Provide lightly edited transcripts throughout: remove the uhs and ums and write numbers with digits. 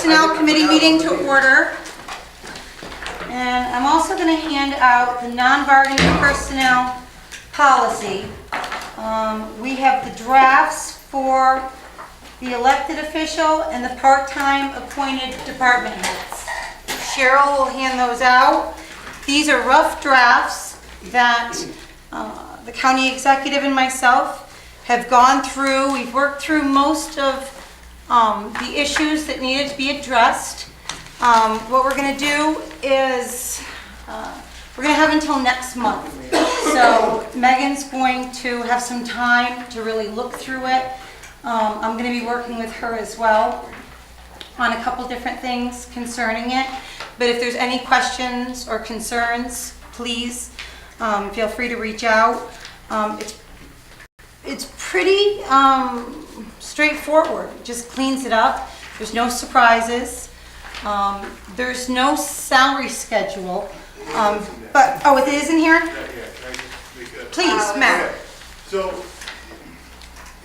Personnel Committee meeting to order. And I'm also going to hand out the non-bargaining personnel policy. We have the drafts for the elected official and the part-time appointed department heads. Cheryl will hand those out. These are rough drafts that the county executive and myself have gone through. We've worked through most of the issues that needed to be addressed. What we're going to do is we're going to have until next month. So Megan's going to have some time to really look through it. I'm going to be working with her as well on a couple different things concerning it. But if there's any questions or concerns, please feel free to reach out. It's pretty straightforward. It just cleans it up. There's no surprises. There's no salary schedule. But, oh, it is in here? Please, Matt. So,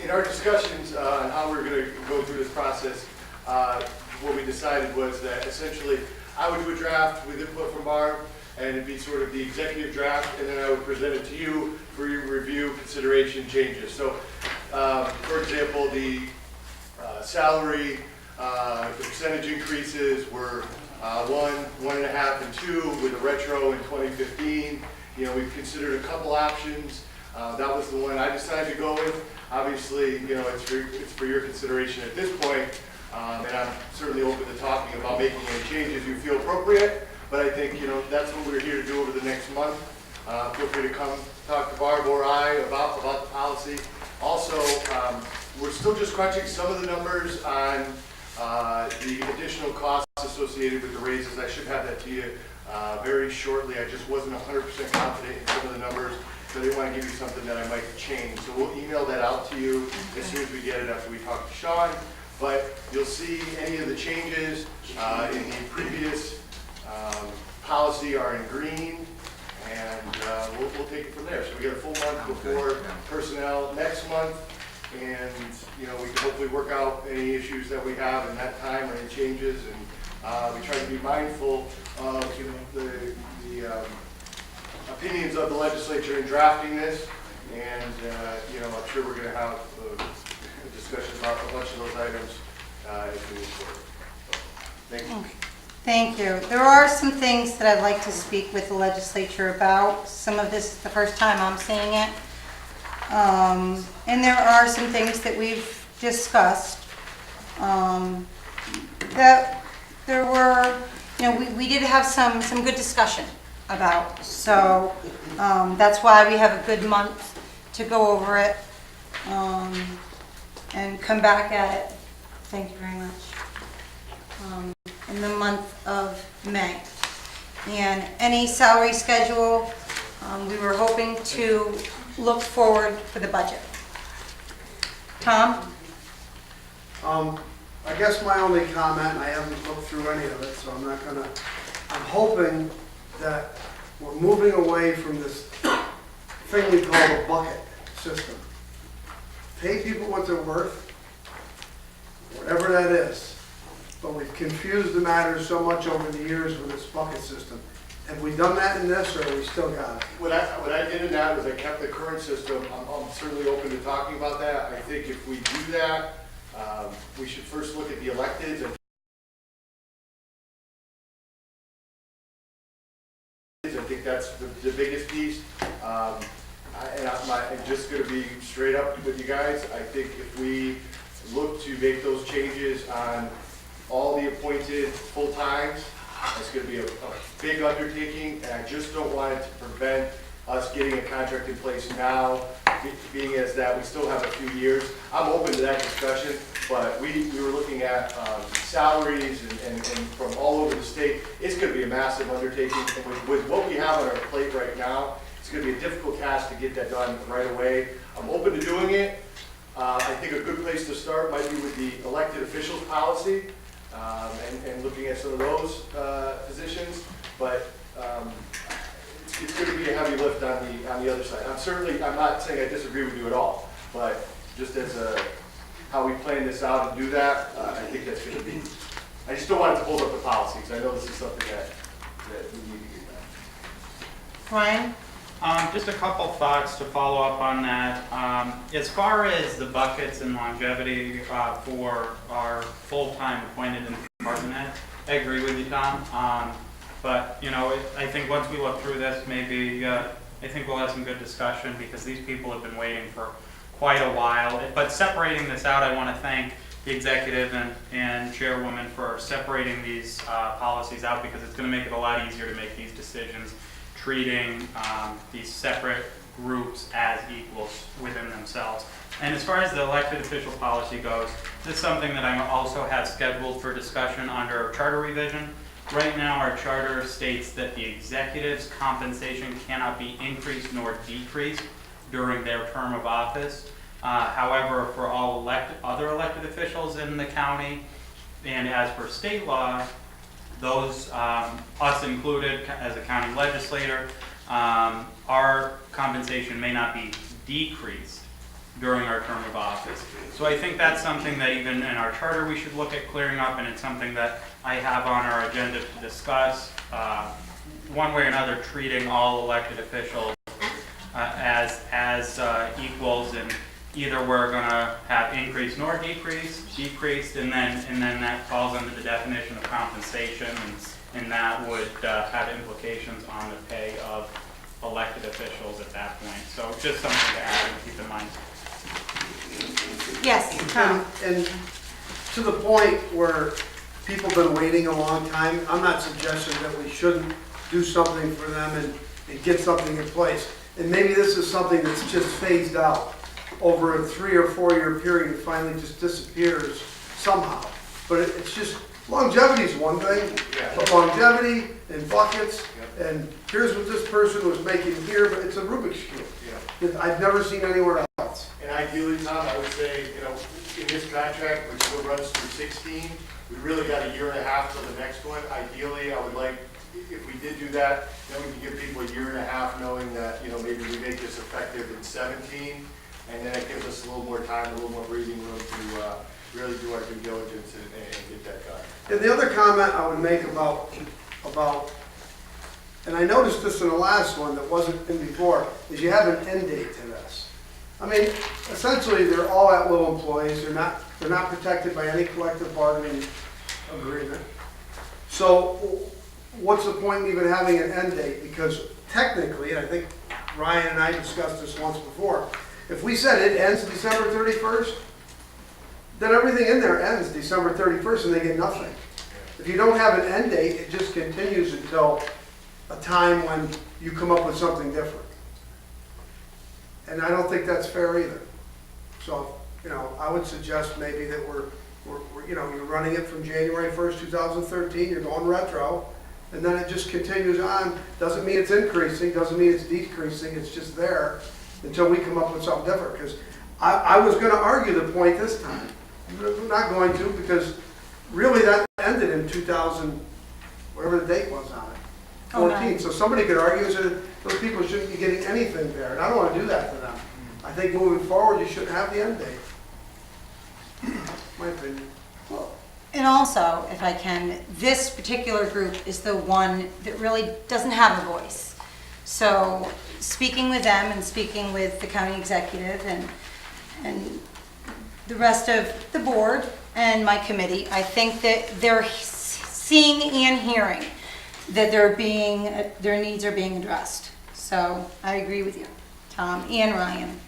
in our discussions on how we're going to go through this process, what we decided was that essentially I would do a draft with input from Barb, and it'd be sort of the executive draft, and then I would present it to you for your review, consideration, changes. So, for example, the salary, the percentage increases were 1, 1.5, and 2 with a retro in 2015. You know, we've considered a couple options. That was the one I decided to go with. Obviously, you know, it's for your consideration at this point, and I'm certainly open to talking about making any changes you feel appropriate. But I think, you know, that's what we're here to do over the next month. Feel free to come talk to Barb or I about the policy. Also, we're still just crunching some of the numbers on the additional costs associated with the raises. I should have that to you very shortly. I just wasn't 100% confident in some of the numbers, so I didn't want to give you something that I might change. So we'll email that out to you as soon as we get it after we talk to Sean. But you'll see any of the changes in the previous policy are in green, and we'll take it from there. So we got a full month before personnel next month, and you know, we can hopefully work out any issues that we have in that time or any changes, and we try to be mindful of, you know, the opinions of the legislature in drafting this, and you know, I'm sure we're going to have a discussion about a bunch of those items as we move forward. Thank you. Okay. Thank you. There are some things that I'd like to speak with the legislature about. Some of this is the first time I'm seeing it. And there are some things that we've discussed that there were, you know, we did have some good discussion about. So that's why we have a good month to go over it and come back at it. Thank you very much. In the month of May. And any salary schedule, we were hoping to look forward for the budget. Tom? I guess my only comment, I haven't looked through any of it, so I'm not gonna, I'm hoping that we're moving away from this thing we call a bucket system. Pay people what they're worth, whatever that is. But we've confused the matter so much over the years with this bucket system. Have we done that in this, or have we still got it? What I did in that was I kept the current system. I'm certainly open to talking about that. I think if we do that, we should first look at the electeds. I think that's the biggest piece. I'm just going to be straight up with you guys. I think if we look to make those changes on all the appointed full-times, it's going to be a big undertaking, and I just don't want it to prevent us getting a contract in place now, being as that we still have a few years. I'm open to that discussion, but we were looking at salaries and from all over the state. It's going to be a massive undertaking, and with what we have on our plate right now, it's going to be a difficult task to get that done right away. I'm open to doing it. I think a good place to start might be with the elected officials policy. And looking at some of those positions, but it's going to be a heavy lift on the other side. I'm not saying I disagree with you at all, but just as how we plan this out and do that, I think that's going to be I just don't want it to hold up the policy, because I know this is something that we need to get done. Ryan? Just a couple thoughts to follow up on that. As far as the buckets and longevity for our full-time appointed in the department head, I agree with you, Tom. But, you know, I think once we look through this, maybe, I think we'll have some good discussion because these people have been waiting for quite a while. But separating this out, I want to thank the executive and chairwoman for separating these policies out because it's going to make it a lot easier to make these decisions, treating these separate groups as equals within themselves. And as far as the elected official policy goes, this is something that I also have scheduled for discussion under charter revision. Right now, our charter states that the executive's compensation cannot be increased nor decreased during their term of office. However, for all other elected officials in the county, and as per state law, those, us included as a county legislator, our compensation may not be decreased during our term of office. So I think that's something that even in our charter we should look at clearing up, and it's something that I have on our agenda to discuss, one way or another, treating all elected officials as equals, and either we're going to have increased nor decreased, and then that falls under the definition of compensation, and that would have implications on the pay of elected officials at that point. So just something to add and keep in mind. Yes, Tom? And to the point where people have been waiting a long time, I'm not suggesting that we shouldn't do something for them and get something in place. And maybe this is something that's just phased out over a 3 or 4 year period. It finally just disappears somehow. But it's just, longevity is one thing, but longevity and buckets, and here's what this person was making here, but it's a Rubik's Cube. That I've never seen anywhere else. And ideally, Tom, I would say, you know, in this contract, which still runs through 16, we really got a year and a half till the next one. Ideally, I would like, if we did do that, then we could give people a year and a half knowing that, you know, maybe we make this effective in 17, and then it gives us a little more time, a little more breathing room to really do our due diligence and get that done. And the other comment I would make about, and I noticed this in the last one that wasn't in before, is you have an end date to this. I mean, essentially, they're all at-will employees. They're not protected by any collective bargaining agreement. So what's the point in even having an end date? Because technically, and I think Ryan and I discussed this once before, if we said it ends December 31st, then everything in there ends December 31st and they get nothing. If you don't have an end date, it just continues until a time when you come up with something different. And I don't think that's fair either. So, you know, I would suggest maybe that we're you know, you're running it from January 1st, 2013, you're going retro, and then it just continues on. Doesn't mean it's increasing, doesn't mean it's decreasing, it's just there until we come up with something different. Because I was going to argue the point this time. I'm not going to, because really that ended in 2000, whatever the date was on it. 14. So somebody could argue that those people shouldn't be getting anything there, and I don't want to do that to them. I think moving forward, you shouldn't have the end date. My opinion. And also, if I can, this particular group is the one that really doesn't have a voice. So speaking with them and speaking with the county executive and the rest of the board and my committee, I think that they're seeing and hearing that their needs are being addressed. So I agree with you, Tom and Ryan.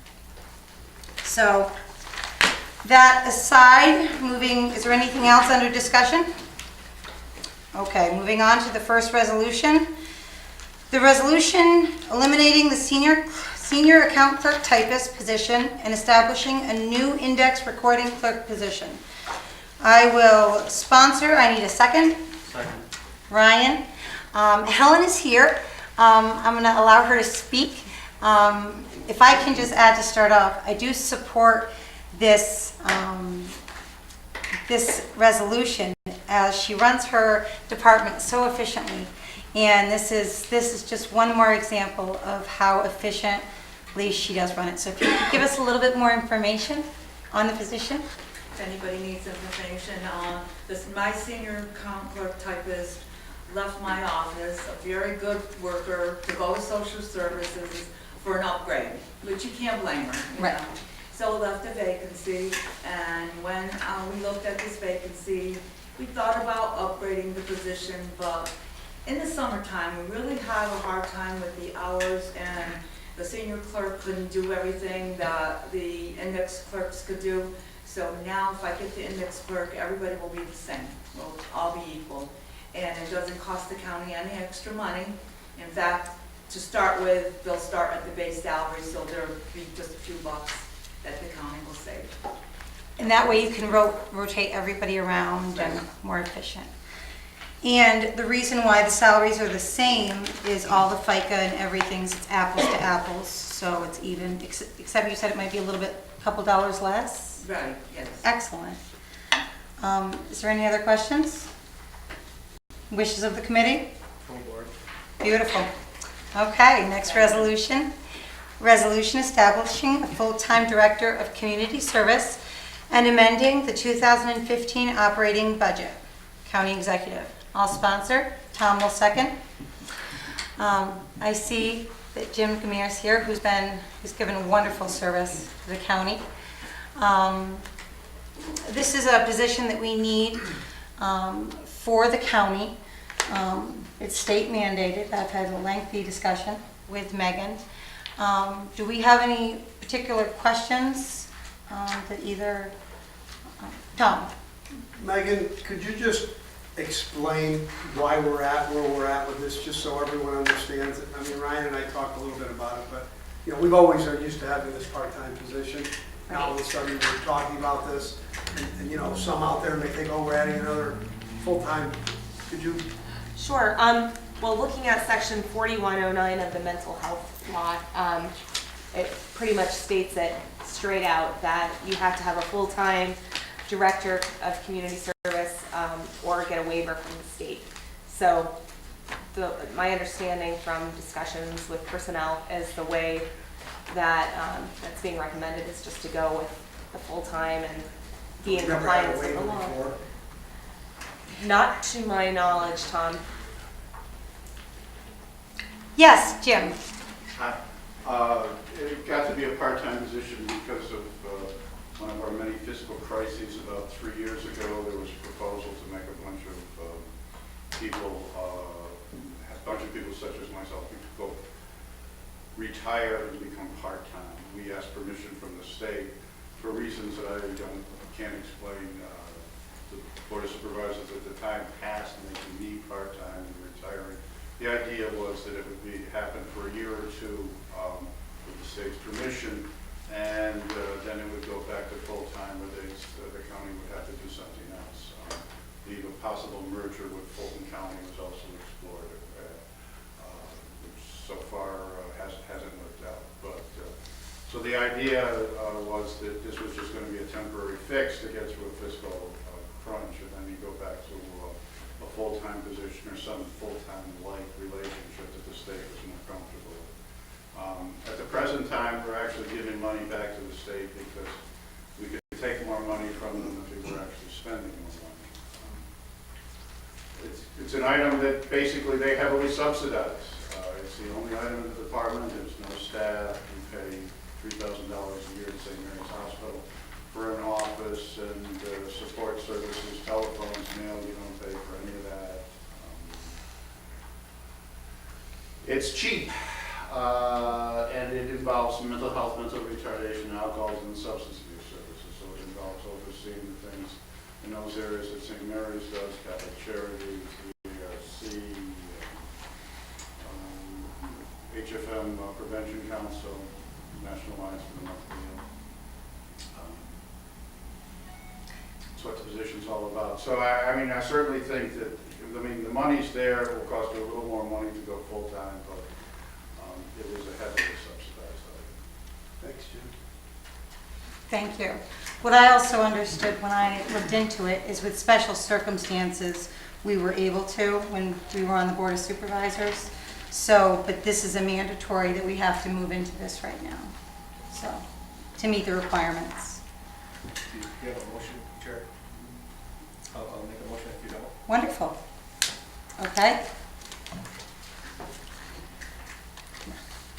So that aside, is there anything else under discussion? Okay, moving on to the first resolution. The resolution eliminating the senior account clerk typist position and establishing a new index recording clerk position. I will sponsor. I need a second. Second. Ryan. Helen is here. I'm going to allow her to speak. If I can just add to start off, I do support this this resolution as she runs her department so efficiently, and this is just one more example of how efficiently she does run it. So if you could give us a little bit more information on the position. if anybody needs information. My senior account clerk typist left my office, a very good worker, to go to social services for an upgrade, which you can't blame her, you Right. know. So left a vacancy, and when we looked at this vacancy, we thought about upgrading the position, but in the summertime, we really have a hard time with the hours, and the senior clerk couldn't do everything that the index clerks could do. So now if I get the index clerk, everybody will be the same, we'll all be equal. And it doesn't cost the county any extra money. In fact, to start with, they'll start at the base salary, so there'll be just a few bucks that the county will save. And that way you can rotate everybody around and more efficient. And the reason why the salaries are the same is all the FICA and everything's, it's apples to apples, so it's even, except you said it might be a little bit, couple dollars less? Right, yes. Excellent. Is there any other questions? Wishes of the committee? Full board. Beautiful. Okay, next resolution. Resolution establishing a full-time director of community service and amending the 2015 operating budget. County executive. I'll sponsor. Tom will second. I see that Jim Gamere is here, who's given wonderful service to the county. This is a position that we need for the county. It's state mandated. I've had a lengthy discussion with Megan. Do we have any particular questions that either, Tom? Megan, could you just explain why we're at where we're at with this, just so everyone understands it? I mean, Ryan and I talked a little bit about it, but, you know, we've always are used to having this part-time position. Now all of a sudden we're talking about this, and you know, some out there may think, oh, we're adding another full-time. Could you? Sure. Well, looking at section 4109 of the mental health law, it pretty much states it straight out that you have to have a full-time director of community service or get a waiver from the state. So my understanding from discussions with personnel is the way that that's being recommended is just to go with the full-time and be in Never had a compliance with the waiver law. before. Not to my knowledge, Tom. Yes, Jim. Hi. It got to be a part-time position because of one of our many fiscal crises about 3 years ago. There was a proposal to make a bunch of people such as myself, go retire and become part-time. We asked permission from the state for reasons that I can't explain. The Board of Supervisors at the time passed making me part-time and retiring. The idea was that it would happen for a year or two with the state's permission, and then it would go back to full-time where the county would have to do something else. The possible merger with Fulton County was also explored, which so far hasn't worked out. But so the idea was that this was just going to be a temporary fix to get through a fiscal crunch, and then you go back to a full-time position or some full-time-like relationship that the state was more comfortable with. At the present time, we're actually giving money back to the state because we could take more money from them if we were actually spending more money. It's an item that basically they heavily subsidize. It's the only item in the department. There's no staff. We pay $3,000 a year at St. Mary's Hospital for an office and support services, telephones, mail. You don't pay for any of that. It's cheap, and it involves mental health, mental retardation, alcoholism, and substance abuse services. So it involves overseeing the things in those areas that St. Mary's does, Catholic Charities, ERC, HFM Prevention Council, National Alliance for the Mentally Ill. That's what the position's all about. So I mean, I certainly think that, the money's there. It will cost you a little more money to go full-time, but it is a heavily subsidized item. Thanks, Jim. Thank you. What I also understood when I looked into it is with special circumstances, we were able to when we were on the Board of Supervisors. So, but this is a mandatory that we have to move into this right now. So, to meet the requirements. Do you have a motion? Wonderful. Okay.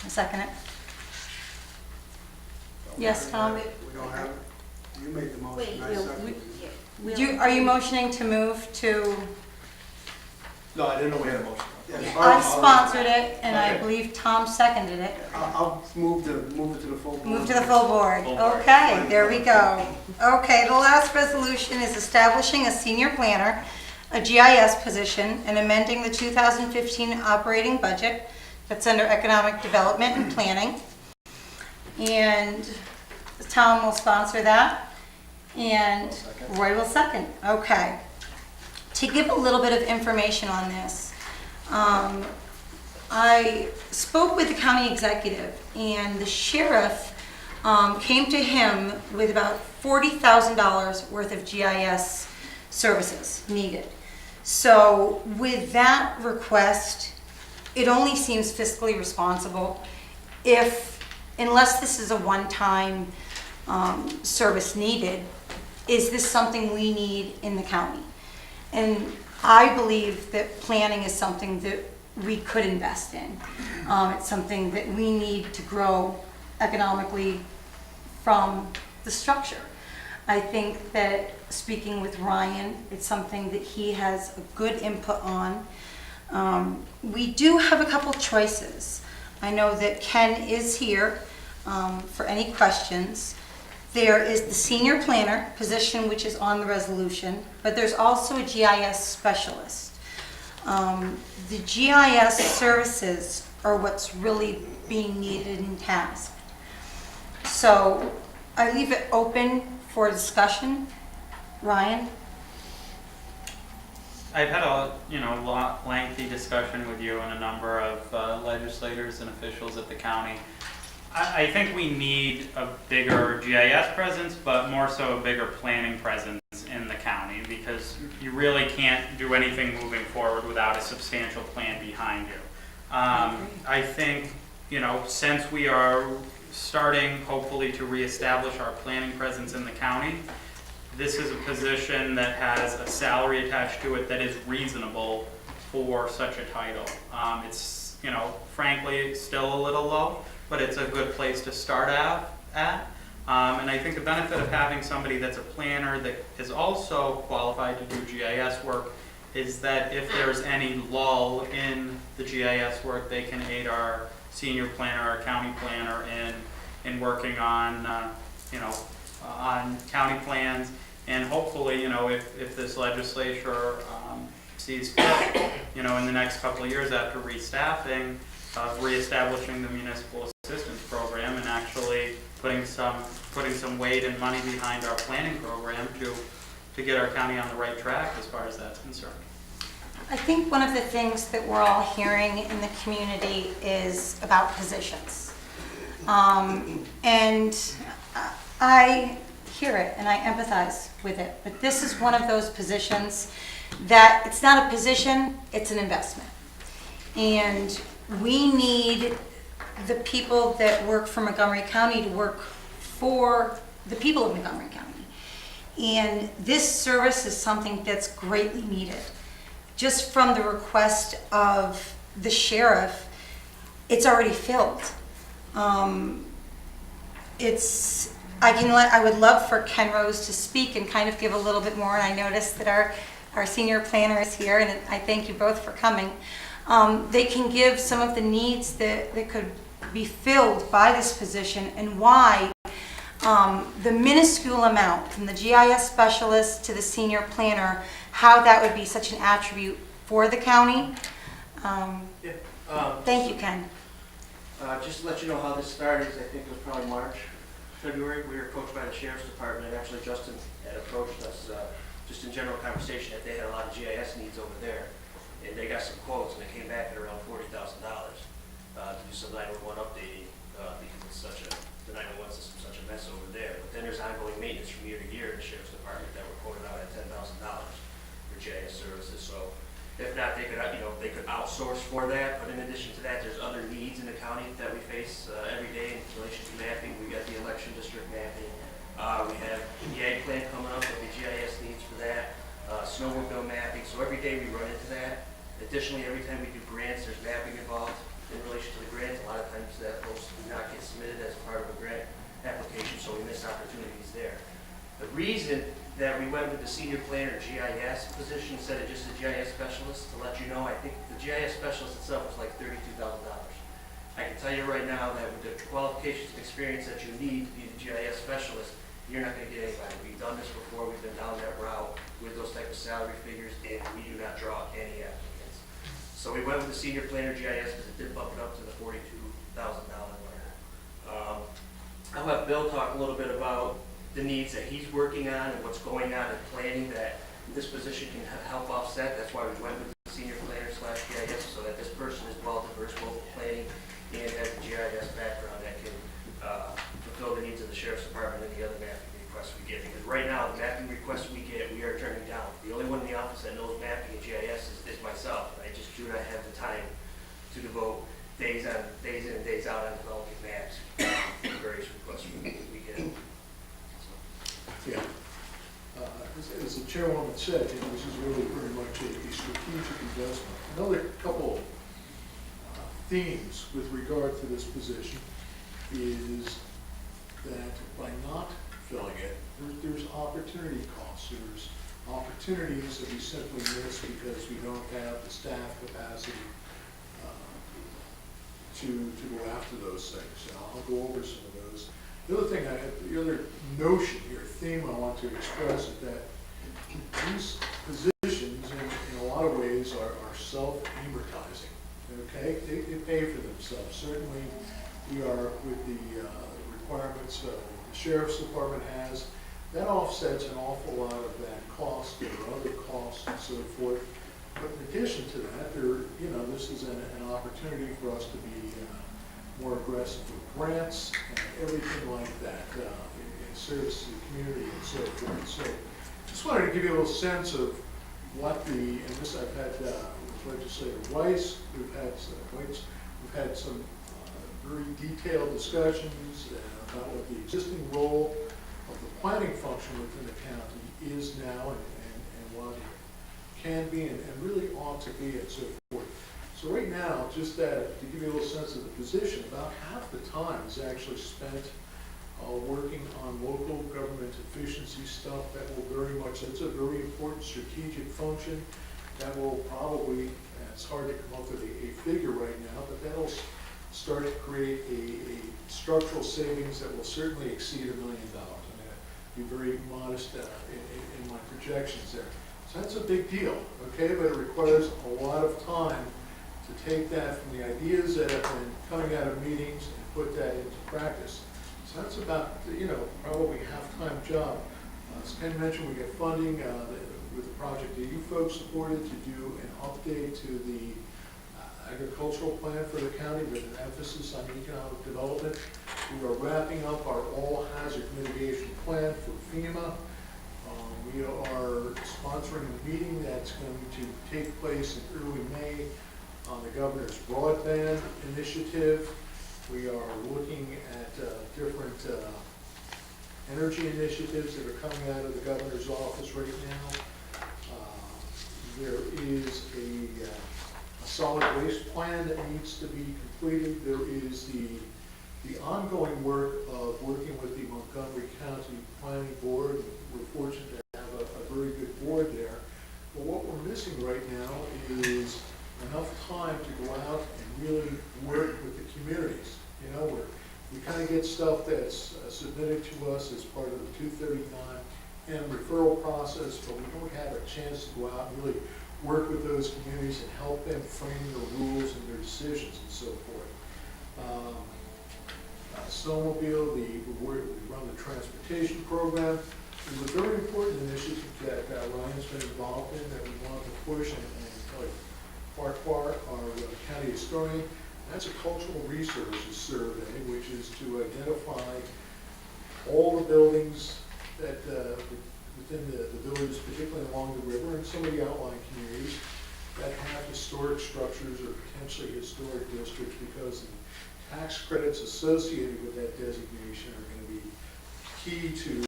A second it. Yes, Tom? We don't have it. You made the motion, Wait, I yeah, seconded it. Are you motioning to move to, No, I didn't know we had a motion. Yes, I sponsored it, and I Okay. believe Tom seconded it. I'll move it to the full board. Move to the full board. Full board. Okay, there we go. Okay, the last resolution is establishing a senior planner, a GIS position, and amending the 2015 operating budget. That's under economic development and planning. And Tom will sponsor that, and Roy will second. Okay. To give a little bit of information on this, I spoke with the county executive, and the sheriff came to him with about $40,000 worth of GIS services needed. So with that request, it only seems fiscally responsible unless this is a one-time service needed, is this something we need in the county? And I believe that planning is something that we could invest in. It's something that we need to grow economically from the structure. I think that speaking with Ryan, it's something that he has a good input on. We do have a couple choices. I know that Ken is here for any questions. There is the senior planner position, which is on the resolution, but there's also a GIS specialist. The GIS services are what's really being needed and tasked. So I leave it open for discussion. Ryan? I've had a lengthy discussion with you and a number of legislators and officials at the county. I think we need a bigger GIS presence, but more so a bigger planning presence in the county, because you really can't do anything moving forward without a substantial plan behind you. I think, since we are starting hopefully to reestablish our planning presence in the county, this is a position that has a salary attached to it that is reasonable for such a title. It's, frankly, still a little low, but it's a good place to start out at. And I think the benefit of having somebody that's a planner that is also qualified to do GIS work is that if there's any lull in the GIS work, they can aid our senior planner, our county planner in working on, on county plans. And hopefully, if this legislature sees fit, in the next couple of years after restaffing, reestablishing the municipal assistance program and actually putting some weight and money behind our planning program to get our county on the right track as far as that's concerned. I think one of the things that we're all hearing in the community is about positions. And I hear it and I empathize with it, but this is one of those positions that it's not a position, it's an investment. And we need the people that work for Montgomery County to work for the people of Montgomery County. And this service is something that's greatly needed. Just from the request of the sheriff, it's already filled. I would love for Ken Rose to speak and kind of give a little bit more, and I noticed that our senior planner is here, and I thank you both for coming. They can give some of the needs that could be filled by this position and why the minuscule amount from the GIS specialist to the senior planner, how that would be such an attribute for the county. Thank you, Ken. Just to let you know how this started, I think it was probably March, February. We were approached by the Sheriff's Department, and actually Justin had approached us just in general conversation that they had a lot of GIS needs over there. And they got some quotes, and they came back at around $40,000 to do some 911 updating because the 911 system's such a mess over there. But then there's ongoing maintenance from year to year in the Sheriff's Department that were quoted out at $10,000 for GIS services. So if not, they could outsource for that. But in addition to that, there's other needs in the county that we face every day in relation to mapping. We got the election district mapping. We have the ag plan coming up with the GIS needs for that. snowmobile mapping, so every day we run into that. Additionally, every time we do grants, there's mapping involved in relation to the grants. A lot of times that those do not get submitted as part of a grant application, so we miss opportunities there. The reason that we went with the senior planner GIS position instead of just a GIS specialist, to let you know, I think the GIS specialist itself was like $32,000. I can tell you right now that with the qualifications and experience that you need to be the GIS specialist, you're not going to get anybody. We've done this before, we've been down that route with those type of salary figures, and we do not draw any applicants. So we went with the senior planner GIS because it did bump it up to the $42,000 mark. I'll have Bill talk a little bit about the needs that he's working on and what's going on in planning that this position can help offset. That's why we went with the senior planner / GIS, so that this person is well diverse, both planning and has a GIS background that can fulfill the needs of the sheriff's department and the other mapping requests we get. Because right now, the mapping requests we get, we are turning down. The only one in the office that knows mapping and GIS is myself. I just do not have the time to devote days in and days out on developing maps for various requests we get. Yeah. As the chairwoman said, you know, this is really very much a strategic investment. Another couple themes with regard to this position is that by not filling it, there's opportunity costs. There's opportunities that we simply miss because we don't have the staff capacity to go after those things. And I'll go over some of those. The other notion here, theme I want to express is that these positions, in a lot of ways, are self-amortizing. Okay, they pay for themselves. Certainly, we are with the requirements the sheriff's department has. That offsets an awful lot of that cost. There are other costs and so forth. But in addition to that, this is an opportunity for us to be more aggressive with grants and everything like that in service to the community and so forth. So just wanted to give you a little sense of what and this I've had with Legislator Weiss, we've had some very detailed discussions about what the existing role of the planning function within the county is now and what it can be and really ought to be and so forth. So right now, just to give you a little sense of the position, about half the time is actually spent working on local government efficiency stuff. That will it's a very important strategic function that will probably, it's hard to come up with a figure right now, but that'll start to create a structural savings that will certainly exceed $1 million. I'm going to be very modest in my projections there. So that's a big deal, okay? But it requires a lot of time to take that from the ideas that have been coming out of meetings and put that into practice. So that's about, probably a half-time job. As Ken mentioned, we get funding with the project that you folks supported to do an update to the agricultural plan for the county with an emphasis on economic development. We are wrapping up our all-hazard mitigation plan for FEMA. We are sponsoring a meeting that's going to take place in early May on the governor's broadband initiative. We are looking at different energy initiatives that are coming out of the governor's office right now. There is a solid waste plan that needs to be completed. There is the ongoing work of working with the Montgomery County Planning Board. We're fortunate to have a very good board there. But what we're missing right now is enough time to go out and really work with the communities. We kind of get stuff that's submitted to us as part of the 239 and referral process, but we don't have a chance to go out and really work with those communities and help them frame the rules and their decisions and so forth. Snowmobile, we run the transportation program. There's a very important initiative that Ryan's been involved in that we want to push and Farquhar, our county historian. That's a cultural resources survey, which is to identify all the buildings that within the villages, particularly along the river and some of the outlying communities that have historic structures or potentially historic districts, because the tax credits associated with that designation are going to be key to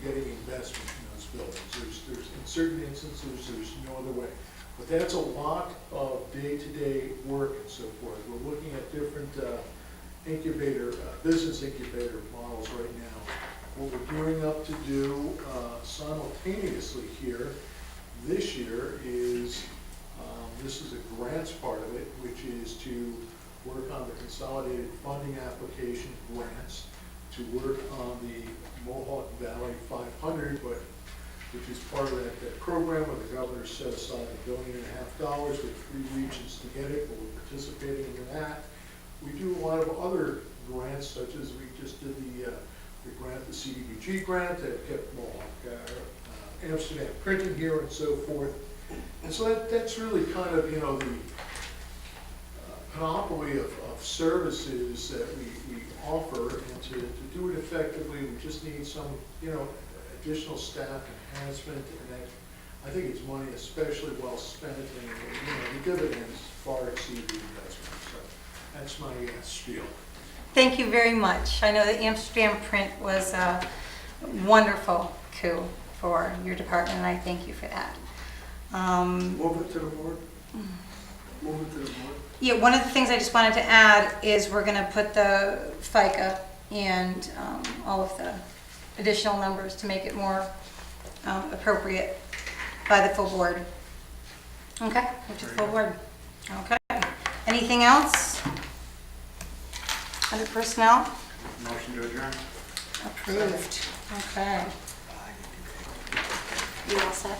getting investment in those buildings. There's in certain instances, there's no other way. But that's a lot of day-to-day work and so forth. We're looking at different business incubator models right now. What we're gearing up to do simultaneously here this year is, this is a grants part of it, which is to work on the consolidated funding application grants, to work on the Mohawk Valley 500, which is part of that program where the governor set aside $1.5 billion with 3 regions to get it, but we're participating in that. We do a lot of other grants, such as we just did the grant, the CDBG grant that kept Mohawk, Amsterdam printing here and so forth. And so that's really kind of, the panoply of services that we offer, and to do it effectively, we just need some, additional staff enhancement, and that, I think it's money especially well spent, and, the dividends far exceed the investment. So that's my spiel. Thank you very much. I know the Amsterdam print was a wonderful coup for your department, and I thank you for that. Move it to the board. Move it to the board. Yeah, one of the things I just wanted to add is we're going to put the FICA and all of the additional numbers to make it more appropriate by the full board. Okay, to the full board. Okay. Anything else? Under personnel? Motion to adjourn. Approved. Okay. You all set?